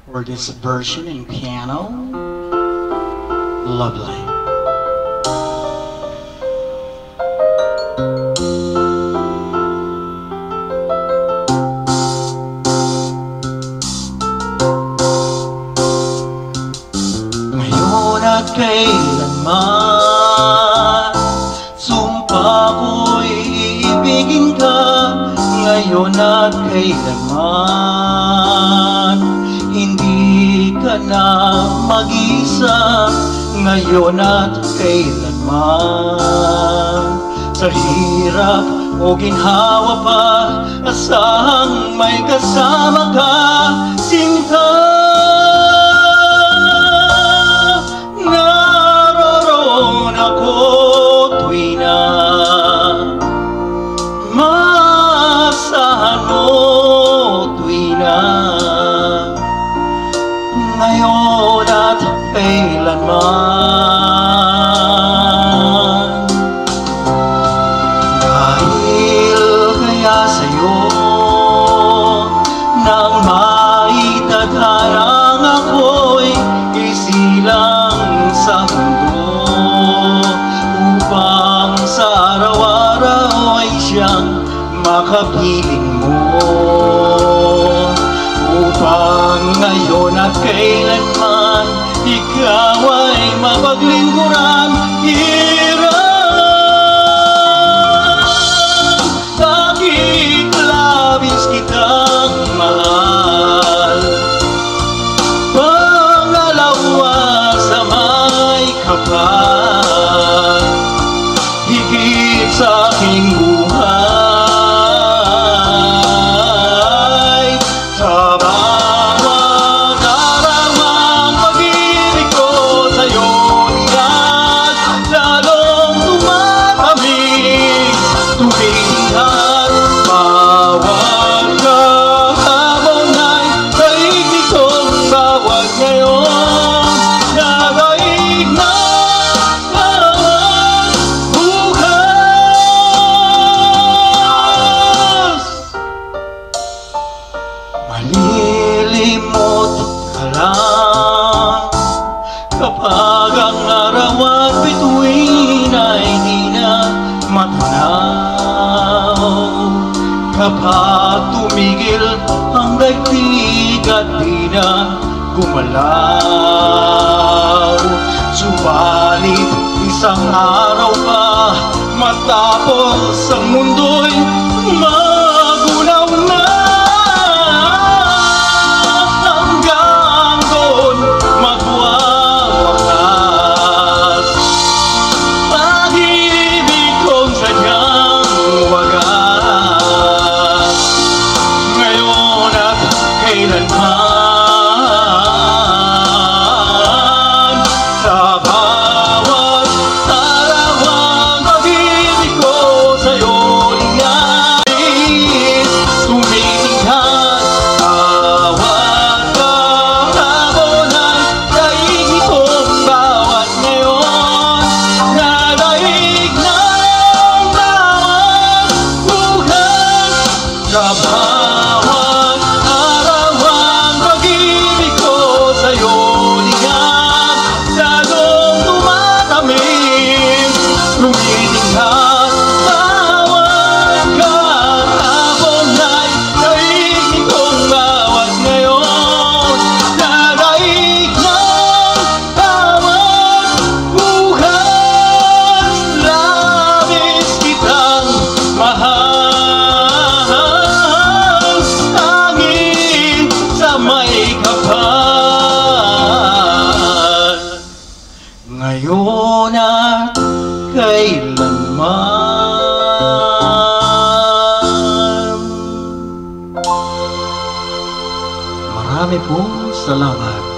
for this version in piano. Lovely. Ngayon at kailanman, sumpa ko'y iibigin ka. Ngayon at kailanman, hindi ka na mag-isa. Ngayon at kailanman, sa hirap o ginhawa pa, asahang may kasama ka, sinta. Naroon ako tuwi na maasahan mo, tuwi na ngayon at kailanman. Dahil kaya sa'yo nang maitadharang ako'y isilang sa mundo, upang sa araw-araw ay siyang makapiling mo, upang ngayon at kailanman ikaw ay mapaglingkuran. Hirap, bakit labis kitang mahal, pangalawa sa may kapal, higit sa aking buhay. Sa bawat aramang pag-ibig ko sa'yo niyan, lalong tumatamis, tumindihan. Bawat kahapon ay daigdig kong bawat ngayon, nadaig na bawat bukas. Malilimot ka lang kapag ang araw at bituin ay di na matanaw, kapag tumigil ang daigdig at di na gumalaw. Subalit isang araw pa matapos ang mundo'y magunaw na, hanggang doon magwawakas pag-ibig kong sadyang wagas. Ngayon at kailanman, sa bawat arawang pag-ibig ko sa'yo niyais, tumitinghan. Bawat kahapon ay daigdig kong bawat ngayon, nadaig ng bawat bukas. Sa bawat arawang pag-ibig ko sa'yo niyan, lalong tumatamis, tumitinghan. Bawat kahapon ay daigdig kong bawat ngayon, nadaig ng bawat bukas. Labis kitang mahal, hangin sa may kapal, ngayon at kailanman. Marami pong salamat.